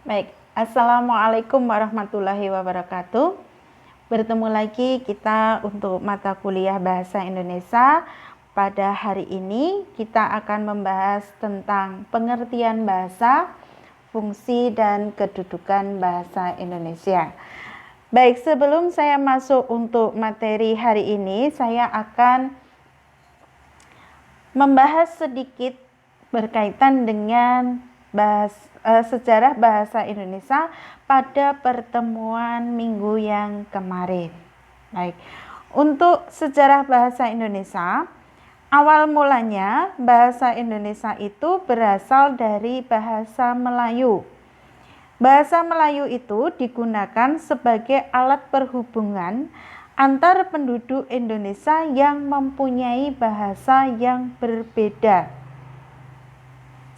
Baik, Assalamualaikum warahmatullahi wabarakatuh. Bertemu lagi kita untuk mata kuliah Bahasa Indonesia. Pada hari ini kita akan membahas tentang pengertian bahasa, fungsi dan kedudukan bahasa Indonesia. Baik, sebelum saya masuk untuk materi hari ini, saya akan membahas sedikit berkaitan dengan sejarah bahasa Indonesia pada pertemuan minggu yang kemarin. Baik, untuk sejarah bahasa Indonesia, awal mulanya bahasa Indonesia itu berasal dari bahasa Melayu. Bahasa Melayu itu digunakan sebagai alat perhubungan antar penduduk Indonesia yang mempunyai bahasa yang berbeda.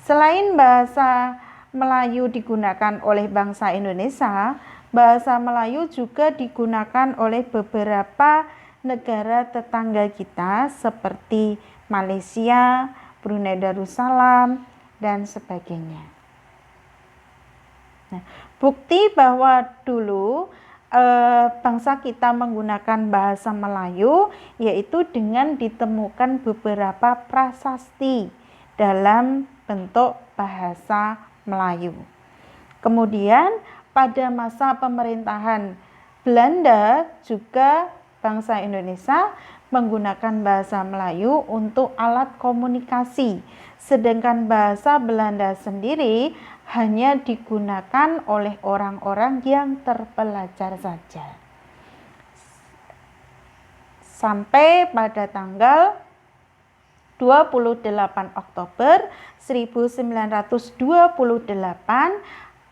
Selain bahasa Melayu digunakan oleh bangsa Indonesia, bahasa Melayu juga digunakan oleh beberapa negara tetangga kita seperti Malaysia, Brunei Darussalam, dan sebagainya. Nah, bukti bahwa dulu bangsa kita menggunakan bahasa Melayu yaitu dengan ditemukan beberapa prasasti dalam bentuk bahasa Melayu. Kemudian pada masa pemerintahan Belanda juga bangsa Indonesia menggunakan bahasa Melayu untuk alat komunikasi, sedangkan bahasa Belanda sendiri hanya digunakan oleh orang-orang yang terpelajar saja. Sampai pada tanggal 28 Oktober 1928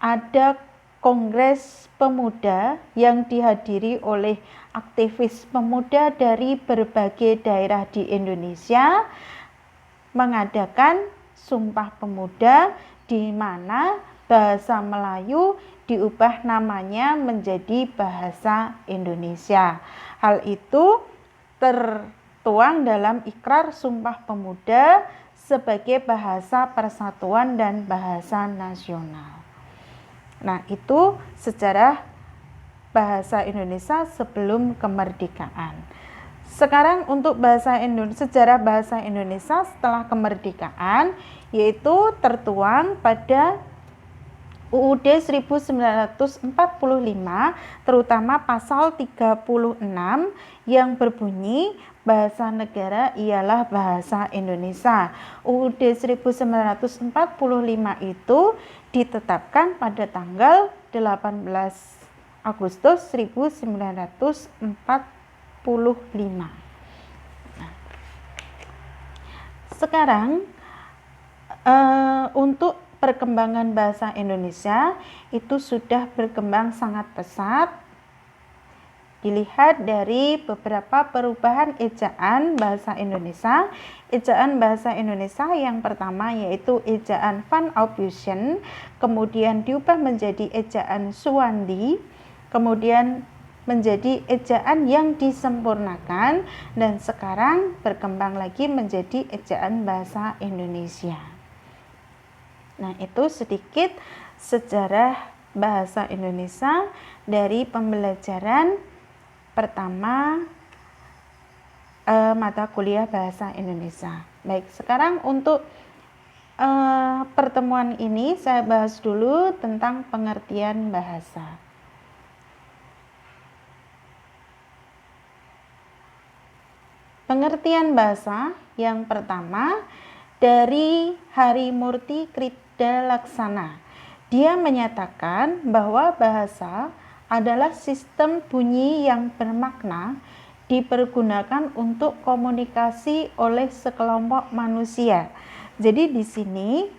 ada Kongres Pemuda yang dihadiri oleh aktivis pemuda dari berbagai daerah di Indonesia mengadakan Sumpah Pemuda di mana bahasa Melayu diubah namanya menjadi bahasa Indonesia. Hal itu tertuang dalam Ikrar Sumpah Pemuda sebagai bahasa persatuan dan bahasa nasional. Nah, itu sejarah bahasa Indonesia sebelum kemerdekaan. Sekarang untuk sejarah bahasa Indonesia setelah kemerdekaan yaitu tertuang pada UUD 1945 terutama pasal 36 yang berbunyi bahasa negara ialah bahasa Indonesia. UUD 1945 itu ditetapkan pada tanggal 18 Agustus 1945. Nah, sekarang untuk perkembangan bahasa Indonesia itu sudah berkembang sangat pesat. Dilihat dari beberapa perubahan ejaan bahasa Indonesia. Ejaan bahasa Indonesia yang pertama yaitu ejaan Van Ophuijsen, kemudian diubah menjadi ejaan Suwandi, kemudian menjadi ejaan yang disempurnakan, dan sekarang berkembang lagi menjadi ejaan bahasa Indonesia. Nah, itu sedikit sejarah bahasa Indonesia dari pembelajaran pertama mata kuliah bahasa Indonesia. Baik, sekarang untuk pertemuan ini saya bahas dulu tentang pengertian bahasa. Pengertian bahasa yang pertama dari Harimurti Krida Laksana. Dia menyatakan bahwa bahasa adalah sistem bunyi yang bermakna dipergunakan untuk komunikasi oleh sekelompok manusia. Jadi di sini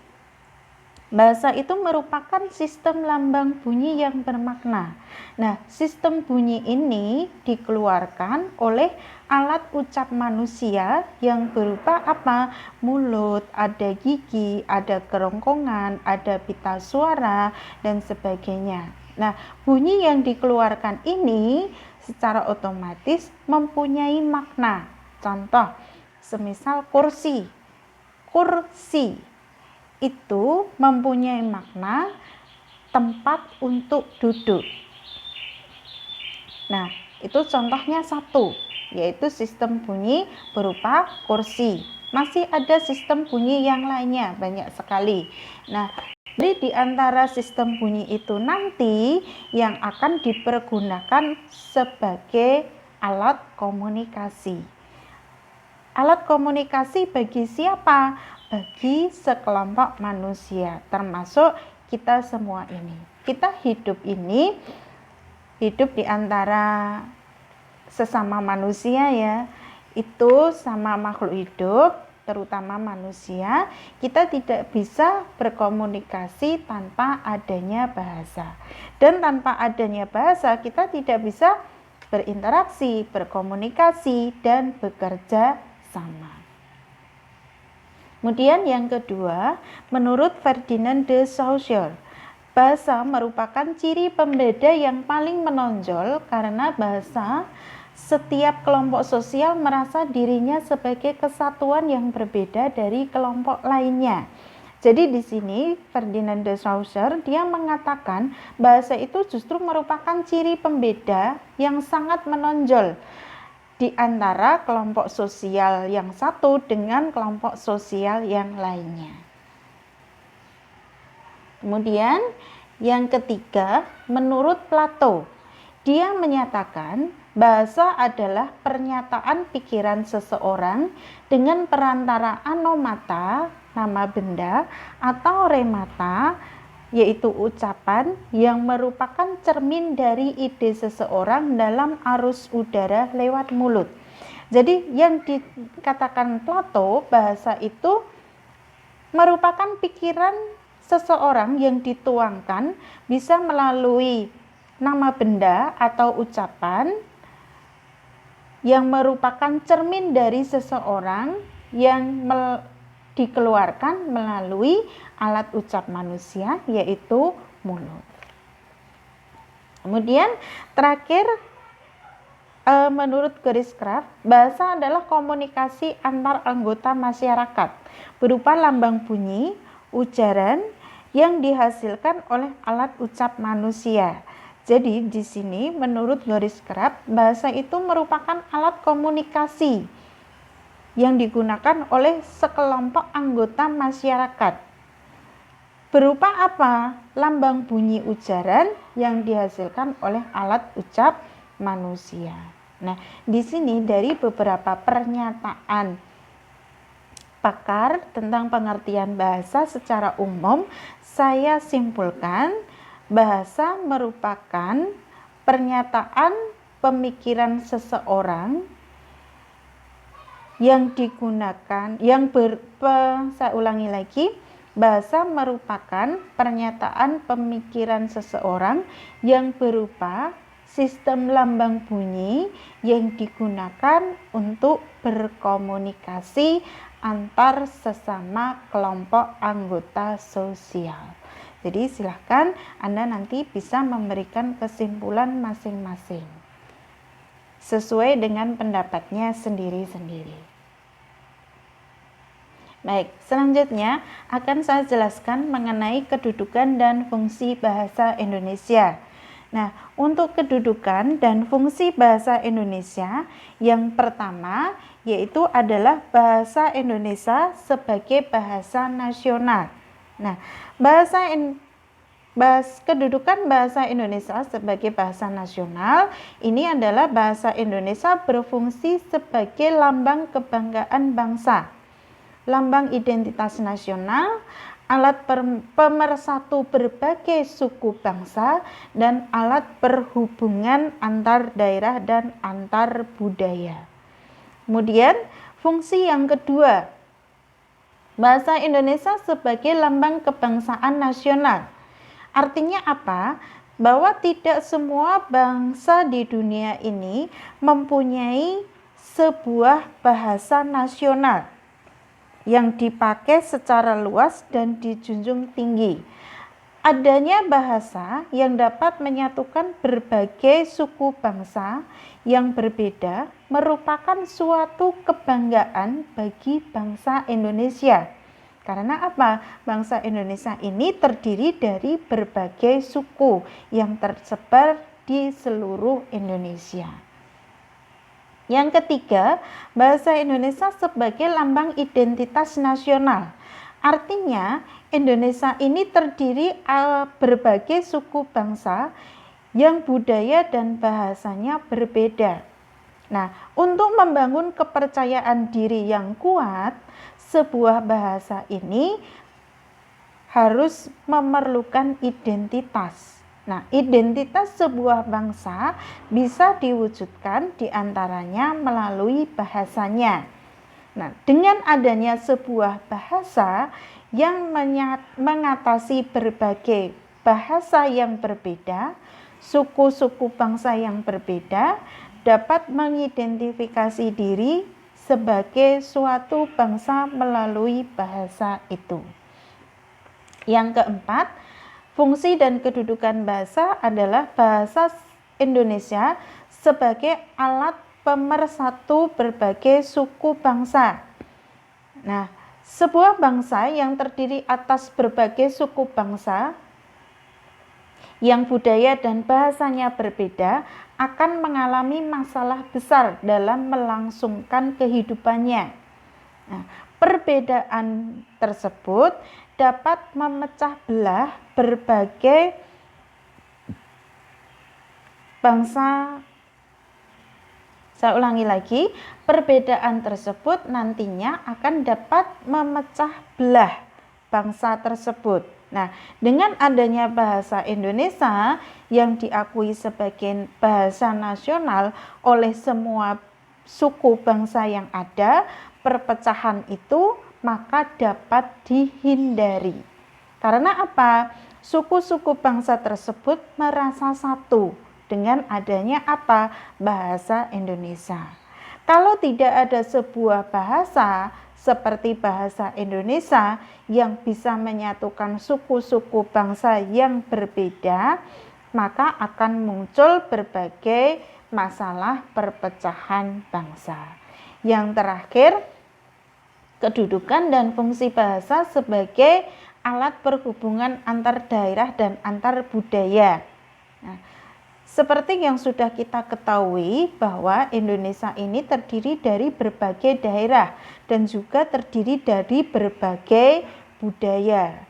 bahasa itu merupakan sistem lambang bunyi yang bermakna. Nah, sistem bunyi ini dikeluarkan oleh alat ucap manusia yang berupa apa? Mulut, ada gigi, ada kerongkongan, ada pita suara, dan sebagainya. Nah, bunyi yang dikeluarkan ini secara otomatis mempunyai makna. Contoh, semisal kursi. Kursi itu mempunyai makna tempat untuk duduk. Nah, itu contohnya satu, yaitu sistem bunyi berupa kursi. Masih ada sistem bunyi yang lainnya, banyak sekali. Nah, jadi di antara sistem bunyi itu nanti yang akan dipergunakan sebagai alat komunikasi. Alat komunikasi bagi siapa? Bagi sekelompok manusia, termasuk kita semua ini. Kita hidup di antara sesama manusia ya, itu sama makhluk hidup, terutama manusia. Kita tidak bisa berkomunikasi tanpa adanya bahasa, dan tanpa adanya bahasa kita tidak bisa berinteraksi, berkomunikasi, dan bekerja sama. Kemudian yang kedua, menurut Ferdinand de Saussure, bahasa merupakan ciri pembeda yang paling menonjol karena bahasa setiap kelompok sosial merasa dirinya sebagai kesatuan yang berbeda dari kelompok lainnya. Jadi di sini Ferdinand de Saussure dia mengatakan bahasa itu justru merupakan ciri pembeda yang sangat menonjol di antara kelompok sosial yang satu dengan kelompok sosial yang lainnya. Kemudian yang ketiga, menurut Plato, dia menyatakan bahasa adalah pernyataan pikiran seseorang dengan perantaraan nomata, nama benda, atau remata, yaitu ucapan yang merupakan cermin dari ide seseorang dalam arus udara lewat mulut. Jadi yang dikatakan Plato, bahasa itu merupakan pikiran seseorang yang dituangkan bisa melalui nama benda atau ucapan yang merupakan cermin dari seseorang yang dikeluarkan melalui alat ucap manusia, yaitu mulut. Kemudian terakhir, menurut Griscraft, bahasa adalah komunikasi antar anggota masyarakat berupa lambang bunyi, ujaran yang dihasilkan oleh alat ucap manusia. Jadi di sini menurut Griscraft, bahasa itu merupakan alat komunikasi yang digunakan oleh sekelompok anggota masyarakat. Berupa apa? Lambang bunyi ujaran yang dihasilkan oleh alat ucap manusia. Nah, di sini dari beberapa pernyataan pakar tentang pengertian bahasa secara umum, saya simpulkan bahasa merupakan pernyataan pemikiran seseorang yang digunakan, saya ulangi lagi, bahasa merupakan pernyataan pemikiran seseorang yang berupa sistem lambang bunyi yang digunakan untuk berkomunikasi antar sesama kelompok anggota sosial. Jadi silahkan Anda nanti bisa memberikan kesimpulan masing-masing sesuai dengan pendapatnya sendiri-sendiri. Baik, selanjutnya akan saya jelaskan mengenai kedudukan dan fungsi bahasa Indonesia. Nah, untuk kedudukan dan fungsi bahasa Indonesia, yang pertama yaitu adalah bahasa Indonesia sebagai bahasa nasional. Nah, kedudukan bahasa Indonesia sebagai bahasa nasional ini adalah bahasa Indonesia berfungsi sebagai lambang kebanggaan bangsa, lambang identitas nasional, alat pemersatu berbagai suku bangsa, dan alat perhubungan antar daerah dan antar budaya. Kemudian fungsi yang kedua, bahasa Indonesia sebagai lambang kebangsaan nasional. Artinya apa? Bahwa tidak semua bangsa di dunia ini mempunyai sebuah bahasa nasional yang dipakai secara luas dan dijunjung tinggi. Adanya bahasa yang dapat menyatukan berbagai suku bangsa yang berbeda merupakan suatu kebanggaan bagi bangsa Indonesia. Karena apa? Bangsa Indonesia ini terdiri dari berbagai suku yang tersebar di seluruh Indonesia. Yang ketiga, bahasa Indonesia sebagai lambang identitas nasional. Artinya, Indonesia ini terdiri berbagai suku bangsa yang budaya dan bahasanya berbeda. Nah, untuk membangun kepercayaan diri yang kuat, sebuah bahasa ini harus memerlukan identitas. Nah, identitas sebuah bangsa bisa diwujudkan diantaranya melalui bahasanya. Nah, dengan adanya sebuah bahasa yang mengatasi berbagai bahasa yang berbeda, suku-suku bangsa yang berbeda dapat mengidentifikasi diri sebagai suatu bangsa melalui bahasa itu. Yang keempat, fungsi dan kedudukan bahasa adalah bahasa Indonesia sebagai alat pemersatu berbagai suku bangsa. Nah, sebuah bangsa yang terdiri atas berbagai suku bangsa yang budaya dan bahasanya berbeda akan mengalami masalah besar dalam melangsungkan kehidupannya. Nah, perbedaan tersebut dapat memecah belah berbagai bangsa. Saya ulangi lagi, perbedaan tersebut nantinya akan dapat memecah belah bangsa tersebut. Nah, dengan adanya bahasa Indonesia yang diakui sebagai bahasa nasional oleh semua suku bangsa yang ada, perpecahan itu maka dapat dihindari. Karena apa? Suku-suku bangsa tersebut merasa satu dengan adanya apa? Bahasa Indonesia. Kalau tidak ada sebuah bahasa seperti bahasa Indonesia yang bisa menyatukan suku-suku bangsa yang berbeda, maka akan muncul berbagai masalah perpecahan bangsa. Yang terakhir, kedudukan dan fungsi bahasa sebagai alat perhubungan antar daerah dan antar budaya. Nah, seperti yang sudah kita ketahui bahwa Indonesia ini terdiri dari berbagai daerah dan juga terdiri dari berbagai budaya.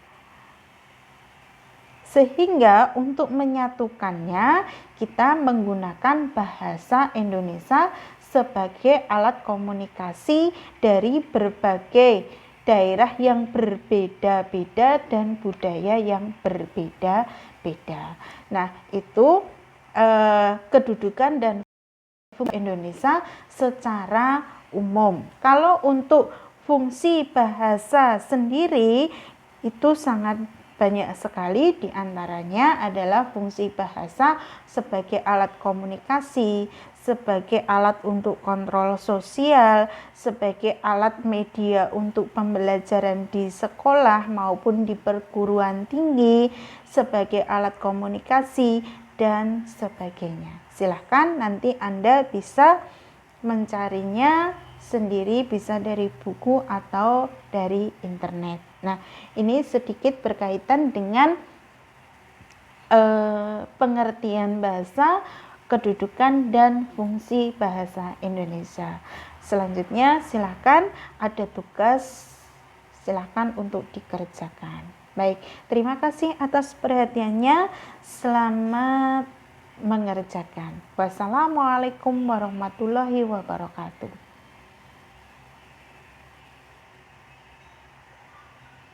Sehingga untuk menyatukannya kita menggunakan bahasa Indonesia sebagai alat komunikasi dari berbagai daerah yang berbeda-beda dan budaya yang berbeda-beda. Nah, itu kedudukan dan fungsi Indonesia secara umum. Kalau untuk fungsi bahasa sendiri itu sangat banyak sekali, diantaranya adalah fungsi bahasa sebagai alat komunikasi, sebagai alat untuk kontrol sosial, sebagai alat media untuk pembelajaran di sekolah maupun di perguruan tinggi, sebagai alat komunikasi, dan sebagainya. Silahkan nanti Anda bisa mencarinya sendiri, bisa dari buku atau dari internet. Nah, ini sedikit berkaitan dengan pengertian bahasa, kedudukan, dan fungsi bahasa Indonesia. Selanjutnya silahkan ada tugas, silahkan untuk dikerjakan. Baik, terima kasih atas perhatiannya. Selamat mengerjakan. Wassalamualaikum warahmatullahi wabarakatuh.